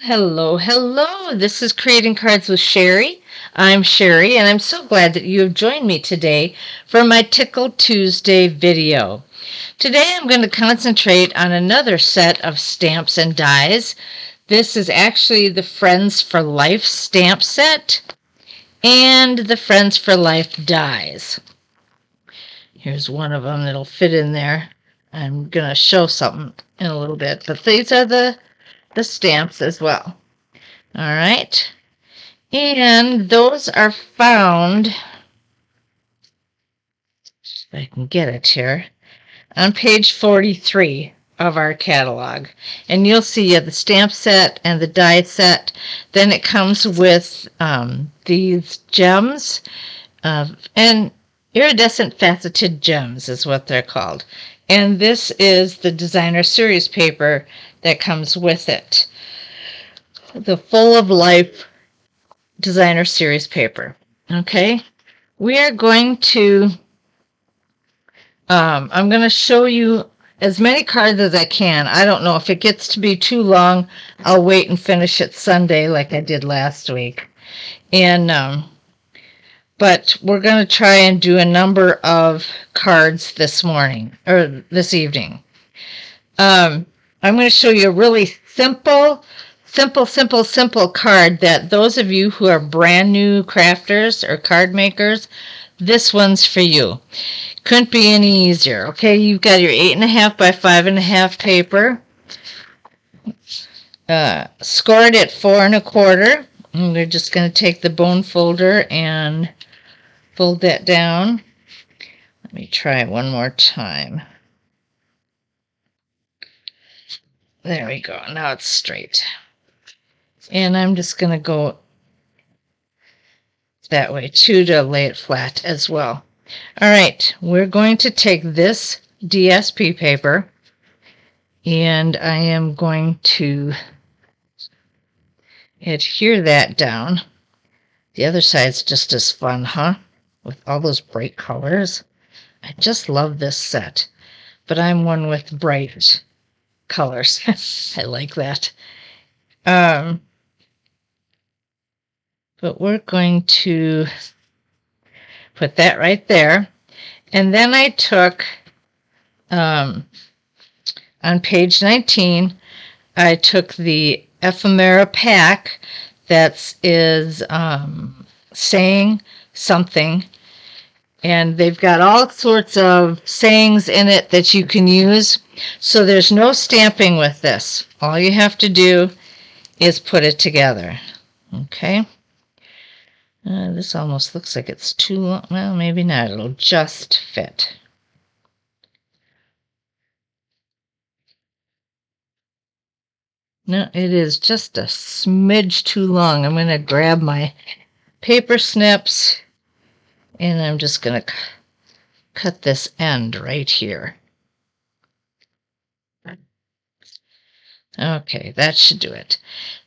Hello, hello. This is Creating Cards with Sherry. I'm Sherry, and I'm so glad that you have joined me today for my Tickled Tuesday video. Today I'm going to concentrate on another set of stamps and dies. This is actually the Friends for Life stamp set and the Friends for Life dies. Here's one of them that'll fit in there. I'm going to show something in a little bit, but these are the stamps as well. All right. And those are found, if I can get it here, on page 43 of our catalog. And you'll see the stamp set and the die set. Then it comes with these gems, and iridescent faceted gems is what they're called. And this is the designer series paper that comes with it. The Full of Life designer series paper. Okay, we are going to I'm going to show you as many cards as I can. I don't know if it gets to be too long, I'll wait and finish it Sunday like I did last week. And but we're going to try and do a number of cards this morning or this evening. I'm going to show you a really simple card that those of you who are brand new crafters or card makers, this one's for you. Couldn't be any easier. Okay, you've got your 8.5 by 5.5 paper, scored at 4.25. And we're just going to take the bone folder and fold that down. Let me try it one more time. There we go. Now it's straight. And I'm just going to go that way too to lay it flat as well. All right, we're going to take this DSP paper and I am going to adhere that down. The other side's just as fun, huh? With all those bright colors. I just love this set, but I'm one with bright colors. I like that. But we're going to put that right there. And then I took, on page 19, I took the ephemera pack that is saying something. And they've got all sorts of sayings in it that you can use. So there's no stamping with this. All you have to do is put it together. Okay. This almost looks like it's too long. Well, maybe not. It'll just fit. No, it is just a smidge too long. I'm going to grab my paper snips and I'm just going to cut this end right here. Okay, that should do it.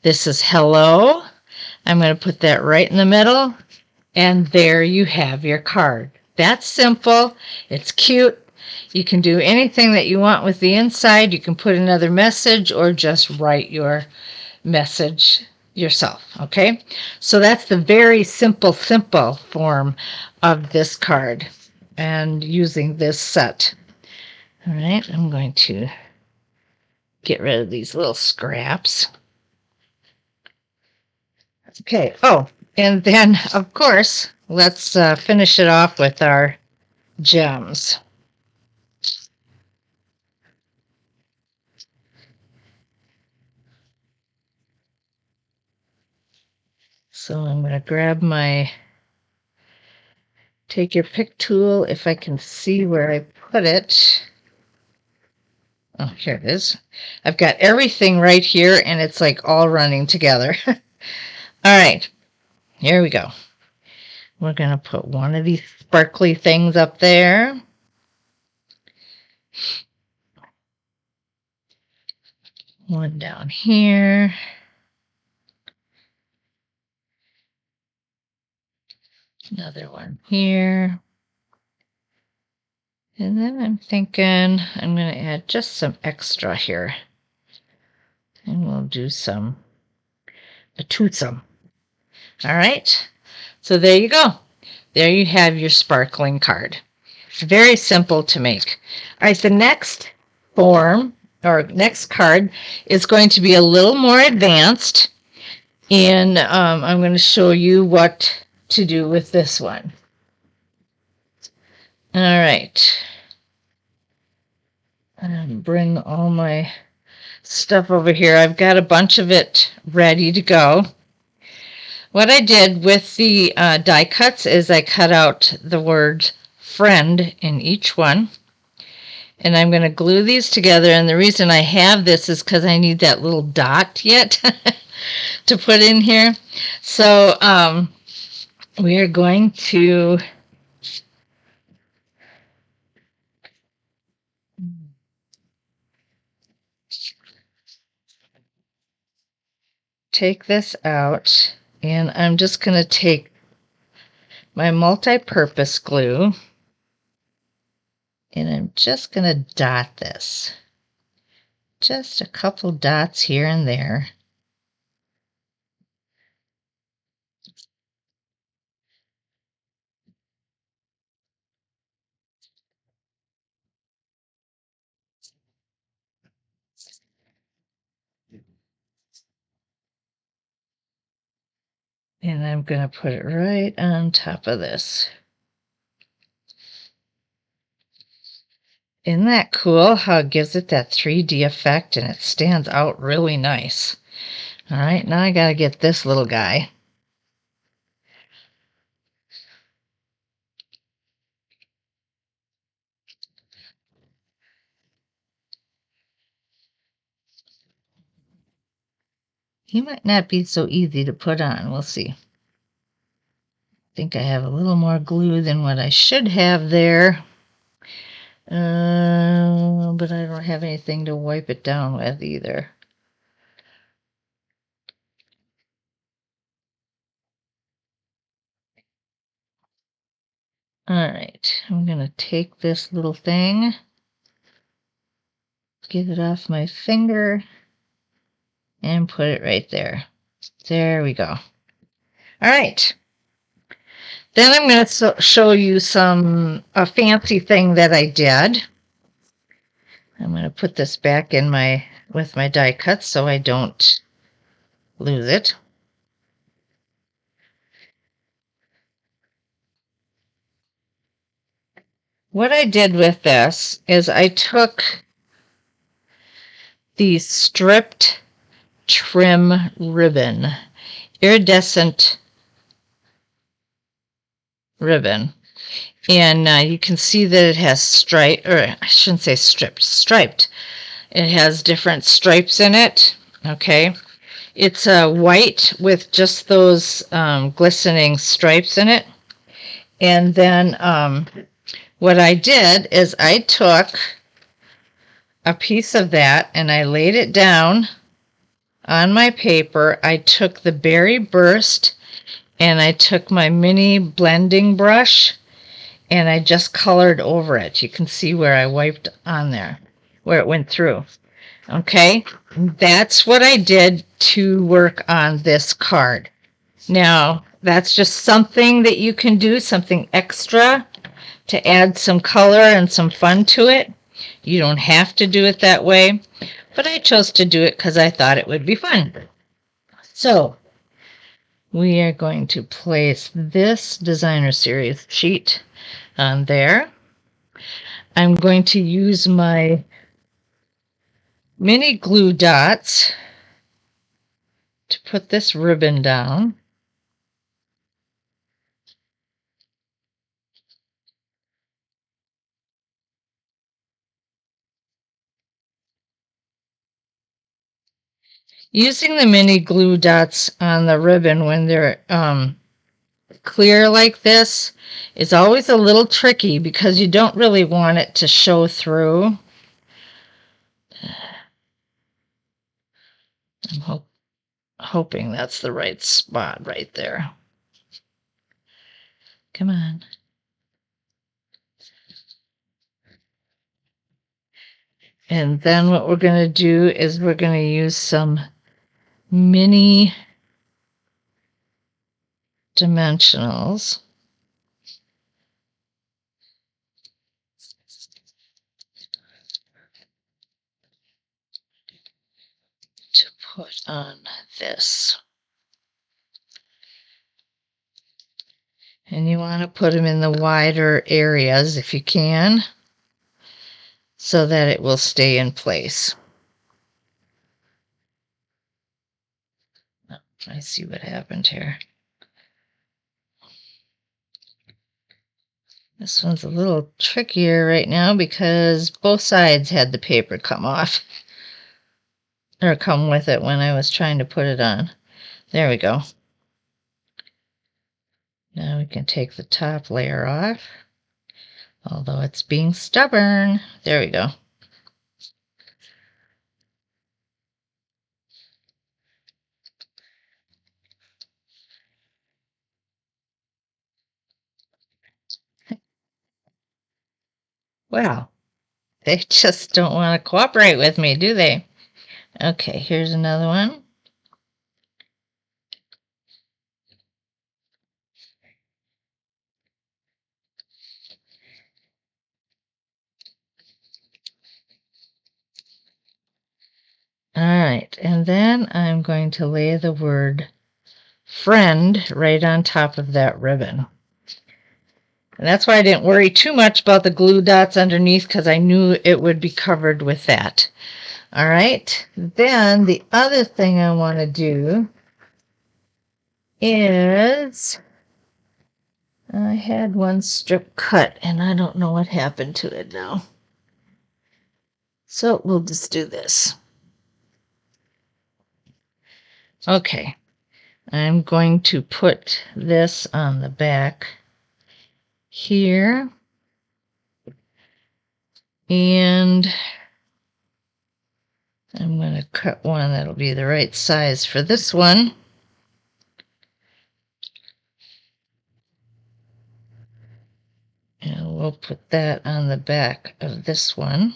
This is hello. I'm going to put that right in the middle, and there you have your card. That's simple. It's cute. You can do anything that you want with the inside. You can put another message or just write your message yourself, okay? So that's the very simple form of this card and using this set. All right, I'm going to get rid of these little scraps. Okay, oh, and then, of course, let's finish it off with our gems. So I'm going to grab my take your pick tool if I can see where I put it. Oh, here it is. I've got everything right here, and it's like all running together. All right, here we go. We're going to put one of these sparkly things up there. One down here. Another one here. And then I'm going to add just some extra here. And we'll do some a toothsome. All right, so there you go. There you have your sparkling card. Very simple to make. All right, the next form or next card is going to be a little more advanced, and I'm going to show you what to do with this one. All right. Bring all my stuff over here. I've got a bunch of it ready to go. What I did with the die cuts is I cut out the word friend in each one. And I'm going to glue these together. And the reason I have this is because I need that little dot yet to put in here. So we are going to take this out. And I'm just going to take my multi-purpose glue. And I'm just going to dot this. Just a couple dots here and there. And I'm going to put it right on top of this. Isn't that cool how it gives it that 3D effect and it stands out really nice? All right, now I got to get this little guy. He might not be so easy to put on. We'll see. I think I have a little more glue than what I should have there. But I don't have anything to wipe it down with either. All right, I'm going to take this little thing, get it off my finger, and put it right there. There we go. All right. Then I'm going to show you a fancy thing that I did. I'm going to put this back in with my die cuts so I don't lose it. What I did with this is I took the stripped trim ribbon, iridescent ribbon, and you can see that it has striped, or I shouldn't say striped. It has different stripes in it. Okay, it's white with just those glistening stripes in it, and then what I did is I took a piece of that and I laid it down on my paper. I took the Berry Burst and I took my mini blending brush and I just colored over it. You can see where I wiped on there, where it went through. Okay, that's what I did to work on this card. Now, that's just something that you can do, something extra to add some color and some fun to it. You don't have to do it that way, but I chose to do it because I thought it would be fun. So we are going to place this designer series sheet on there. I'm going to use my mini glue dots to put this ribbon down. Using the mini glue dots on the ribbon when they're clear like this is always a little tricky because you don't really want it to show through. I'm hoping that's the right spot right there. Come on. And then what we're going to do is we're going to use some mini dimensionals. To put on this. And you want to put them in the wider areas if you can, so that it will stay in place. I see what happened here. This one's a little trickier right now because both sides had the paper come off, or come with it when I was trying to put it on. There we go. Now we can take the top layer off, although it's being stubborn. There we go. Wow, they just don't want to cooperate with me, do they? Okay, here's another one. All right, and then I'm going to lay the word friend right on top of that ribbon. And that's why I didn't worry too much about the glue dots underneath, because I knew it would be covered with that. All right, then the other thing I want to do is, I had one strip cut and I don't know what happened to it now. So we'll just do this. Okay, I'm going to put this on the back here. And I'm going to cut one that'll be the right size for this one. And we'll put that on the back of this one.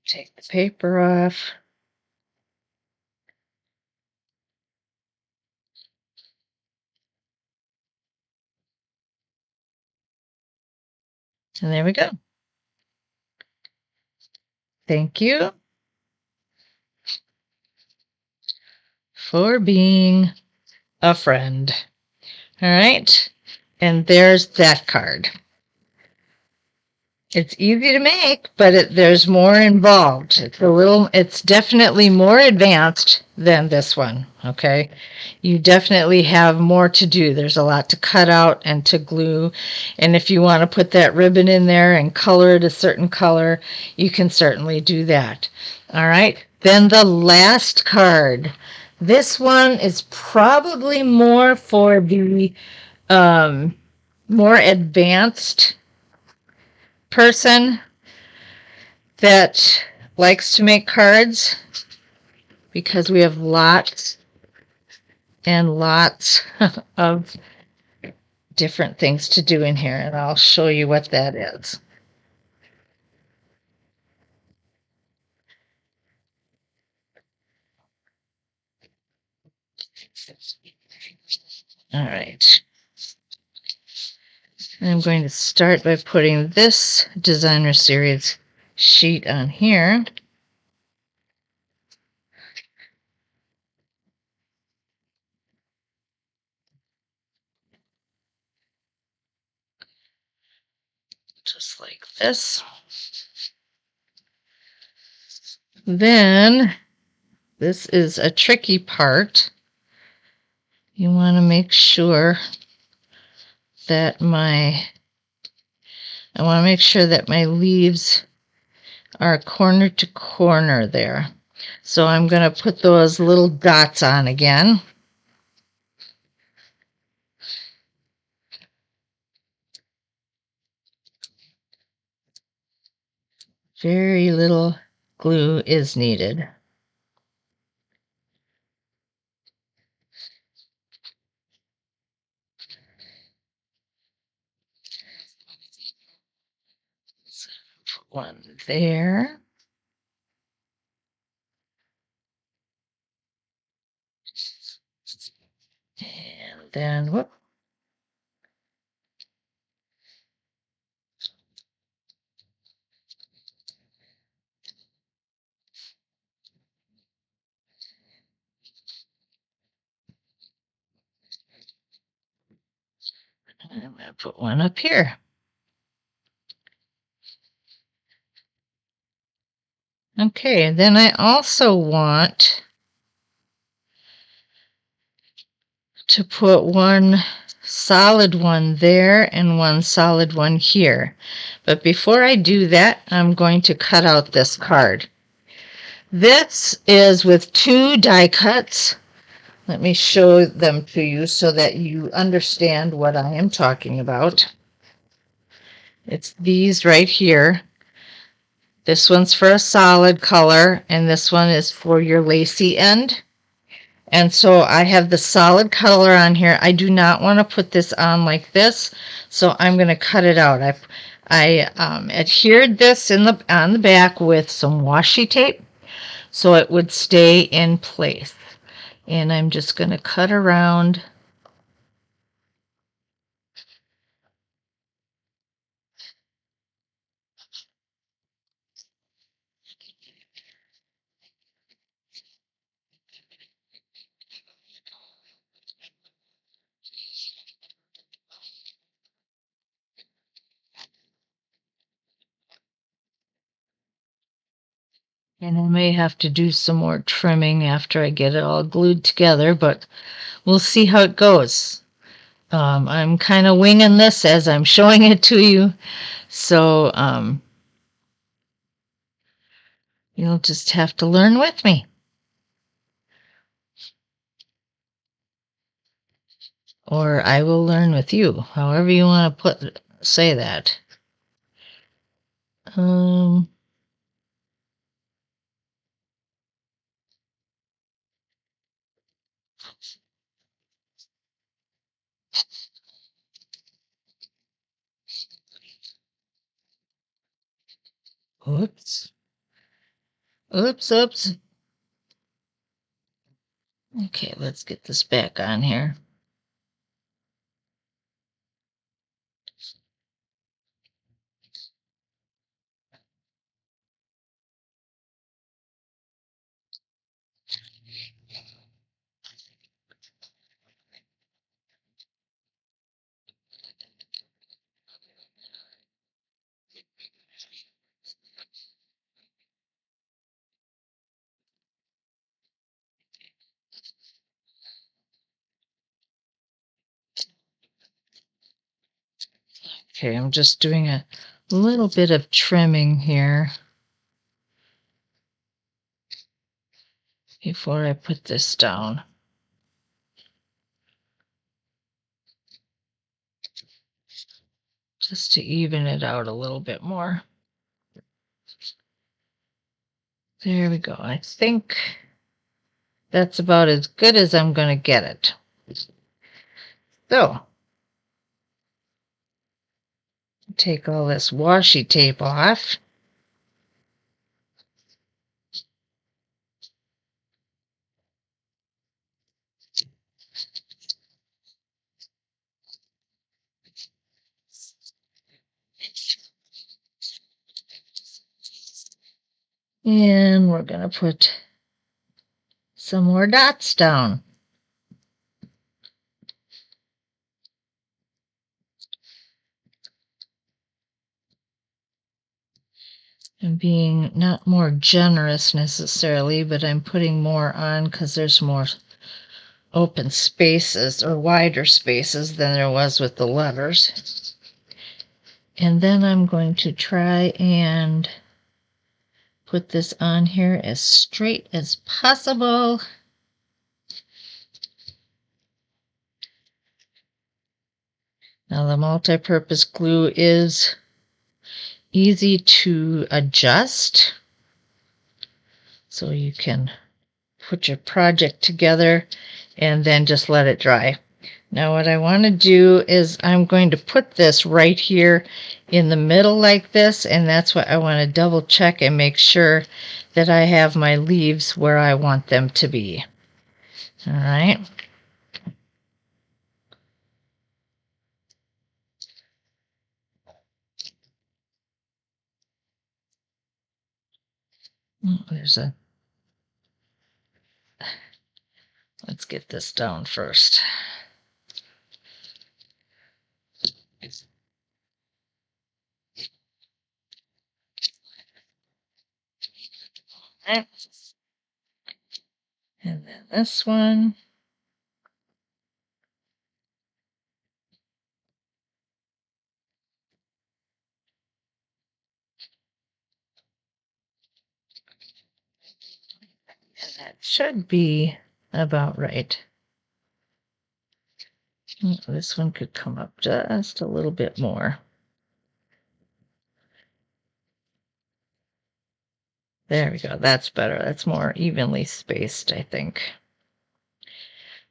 Take the paper off. And there we go. Thank you for being a friend. All right. And there's that card. It's easy to make, but there's more involved. It's definitely more advanced than this one, okay? You definitely have more to do. There's a lot to cut out and to glue. And if you want to put that ribbon in there and color it a certain color, you can certainly do that. All right, then the last card. This one is probably more for the more advanced person that likes to make cards, because we have lots and lots of different things to do in here, and I'll show you what that is. All right. I'm going to start by putting this Designer Series sheet on here. Just like this. Then, this is a tricky part. You want to make sure that I want to make sure that my leaves are corner to corner there. So I'm going to put those little dots on again. Very little glue is needed. So put one there. then, whoop. I'm going to put one up here. Okay, then I also want to put one solid one there and one solid one here. But before I do that, I'm going to cut out this card. This is with 2 die cuts. Let me show them to you so that you understand what I am talking about. It's these right here. This one's for a solid color, and this one is for your lacy end. And so I have the solid color on here. I do not want to put this on like this, so I'm going to cut it out. I adhered this on the back with some washi tape so it would stay in place. And I'm just going to cut around. And I may have to do some more trimming after I get it all glued together, but we'll see how it goes. I'm kind of winging this as I'm showing it to you, so you'll just have to learn with me. Or I will learn with you, however you want to say that. Oops. Oops. Okay, let's get this back on here. Okay, I'm just doing a little bit of trimming here before I put this down. Just to even it out a little bit more. There we go. I think that's about as good as I'm going to get it. So, take all this washi tape off. And we're going to put some more dots down. I'm being not more generous necessarily, but I'm putting more on because there's more open spaces or wider spaces than there was with the letters. And then I'm going to try and put this on here as straight as possible. Now the multi-purpose glue is easy to adjust, so you can put your project together and then just let it dry. Now what I want to do is I'm going to put this right here in the middle like this, and that's what I want to double check and make sure that I have my leaves where I want them to be. All right. Let's get this down first. And then this one. And that should be about right. This one could come up just a little bit more. There we go. That's better. That's more evenly spaced, I think.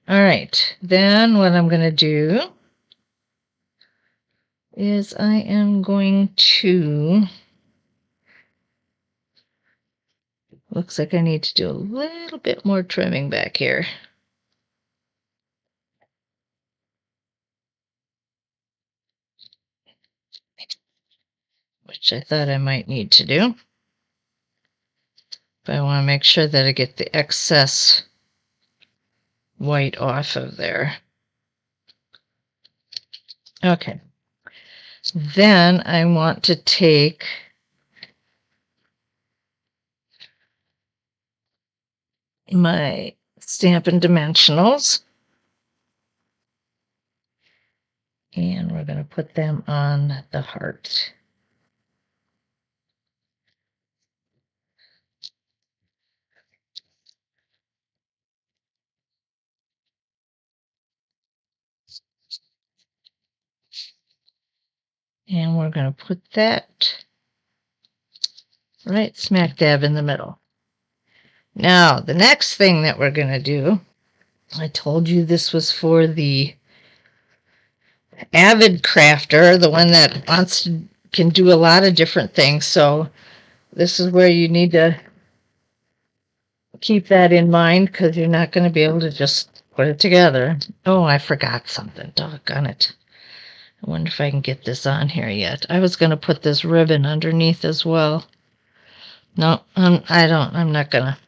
All right. Then what I'm going to do is I am going to, looks like I need to do a little bit more trimming back here. Which I thought I might need to do. But I want to make sure that I get the excess white off of there. Okay. Then I want to take my Stampin' Dimensionals, and we're going to put them on the heart. And we're going to put that right smack dab in the middle. Now, the next thing that we're going to do, I told you this was for the avid crafter, the one that can do a lot of different things. So this is where you need to keep that in mind, because you're not going to be able to just put it together. Oh, I forgot something. Doggone it. I wonder if I can get this on here yet. I was going to put this ribbon underneath as well. No, I'm not going to.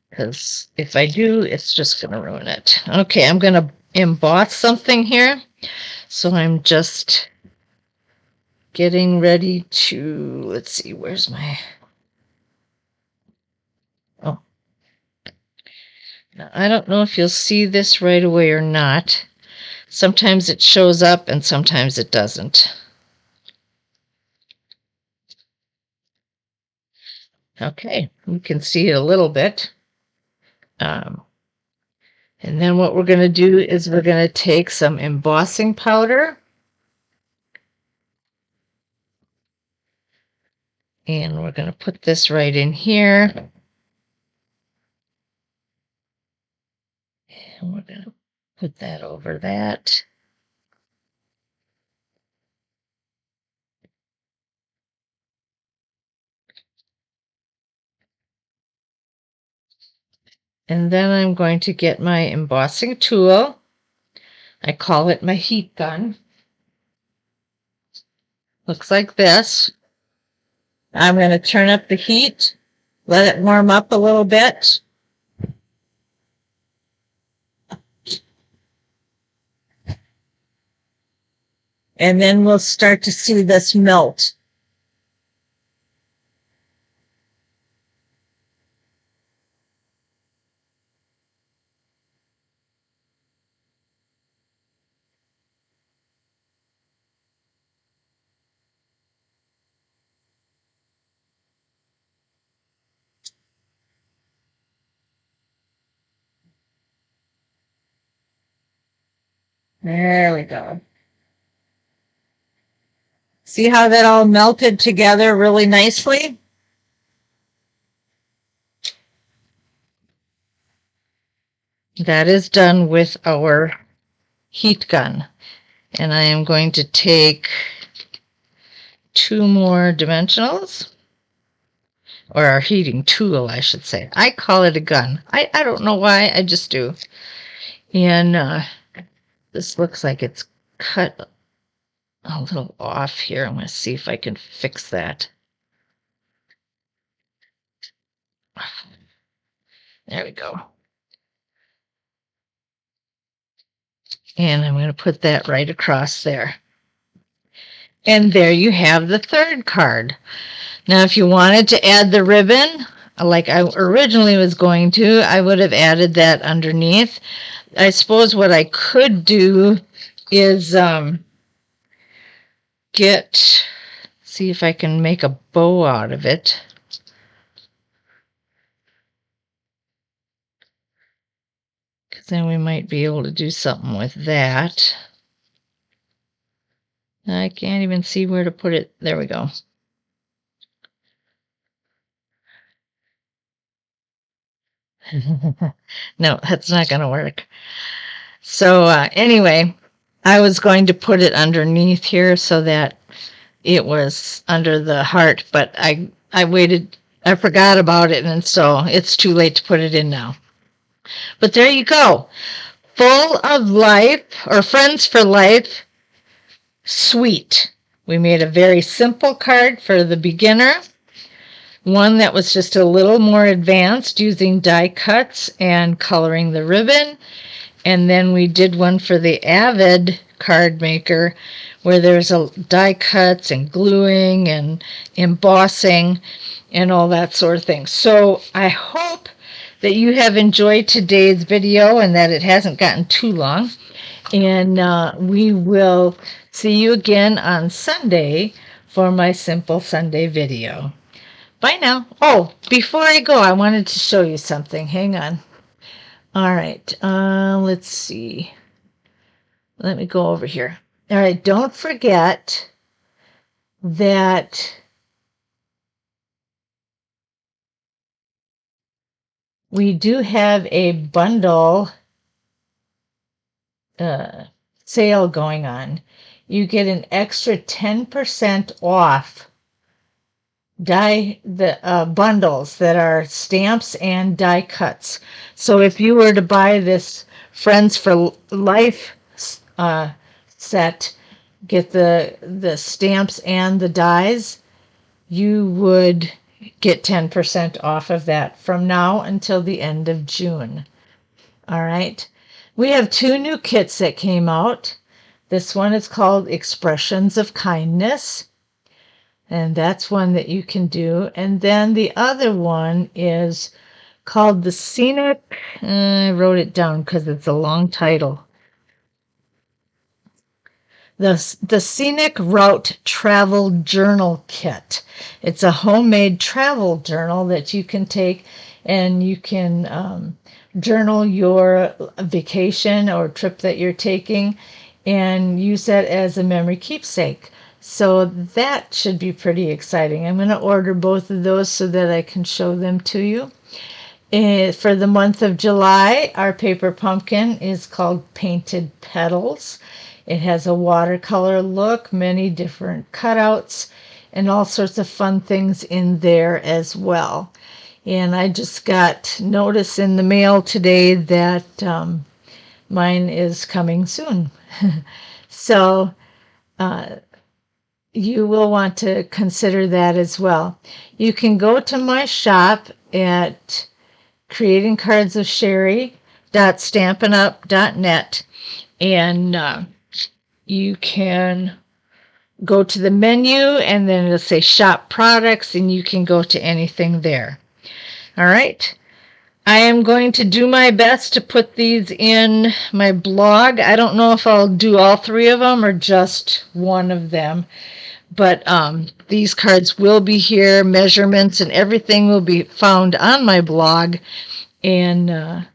Because if I do, it's just going to ruin it. Okay, I'm going to emboss something here. So I'm just getting ready to, let's see, where's my, oh. Now, I don't know if you'll see this right away or not. Sometimes it shows up and sometimes it doesn't. Okay, you can see it a little bit. And then what we're going to do is we're going to take some embossing powder. And we're going to put this right in here. And we're going to put that over that. And then I'm going to get my embossing tool. I call it my heat gun. Looks like this. I'm going to turn up the heat, let it warm up a little bit. And then we'll start to see this melt. There we go. See how that all melted together really nicely? That is done with our heat gun. And I am going to take 2 more dimensionals, or our heating tool, I should say. I call it a gun. I don't know why, I just do. And this looks like it's cut a little off here. I'm going to see if I can fix that. There we go. And I'm going to put that right across there. And there you have the third card. Now, if you wanted to add the ribbon, like I originally was going to, I would have added that underneath. I suppose what I could do is see if I can make a bow out of it. Because then we might be able to do something with that. I can't even see where to put it. There we go. No, that's not going to work. So anyway, I was going to put it underneath here so that it was under the heart, but I waited. I forgot about it, and so it's too late to put it in now. But there you go. Full of life, or Friends for Life, sweet. We made a very simple card for the beginner. One that was just a little more advanced using die cuts and coloring the ribbon. And then we did one for the Avid card maker where there's a die cuts and gluing and embossing and all that sort of thing. So I hope that you have enjoyed today's video and that it hasn't gotten too long. And we will see you again on Sunday for my Simple Sunday video. Bye now. Oh, before I go, I wanted to show you something. Hang on. All right, let's see. Let me go over here. All right, don't forget that we do have a bundle sale going on. You get an extra 10% off bundles that are stamps and die cuts. So if you were to buy this Friends for Life set, get the stamps and the dies, you would get 10% off of that from now until the end of June. All right. We have 2 new kits that came out. This one is called Expressions of Kindness. And that's one that you can do. And then the other one is called the Scenic. I wrote it down because it's a long title. The Scenic Route Travel Journal Kit. It's a homemade travel journal that you can take and you can journal your vacation or trip that you're taking and use that as a memory keepsake. So that should be pretty exciting. I'm going to order both of those so that I can show them to you. For the month of July, our paper pumpkin is called Painted Petals. It has a watercolor look, many different cutouts, and all sorts of fun things in there as well. And I just got notice in the mail today that mine is coming soon. So you will want to consider that as well. You can go to my shop at creatingcardsofsherry.stampinup.net and you can go to the menu and then it'll say shop products and you can go to anything there. All right. I am going to do my best to put these in my blog. I don't know if I'll do all 3 of them or just one of them. But these cards will be here, measurements and everything will be found on my blog. And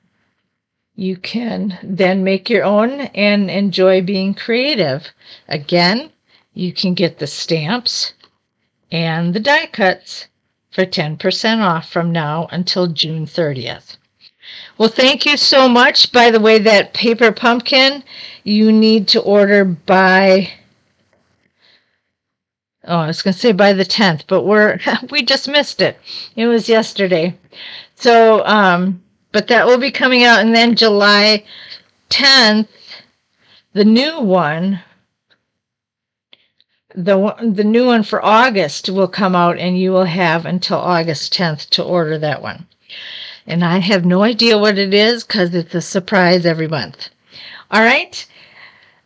you can then make your own and enjoy being creative. Again, you can get the stamps and the die cuts for 10% off from now until June 30th. Well, thank you so much. By the way, that paper pumpkin, you need to order by... Oh, I was going to say by the 10th, but we just missed it. It was yesterday. So, but that will be coming out. And then July 10th, the new one, the new one for August will come out, and you will have until August 10th to order that one. And I have no idea what it is because it's a surprise every month. All right.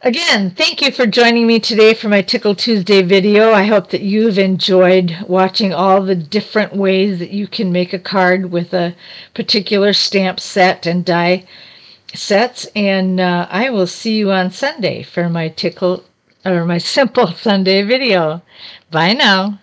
Again, thank you for joining me today for my Tickle Tuesday video. I hope that you've enjoyed watching all the different ways that you can make a card with a particular stamp set and die sets. And I will see you on Sunday for my Simple Sunday video. Bye now.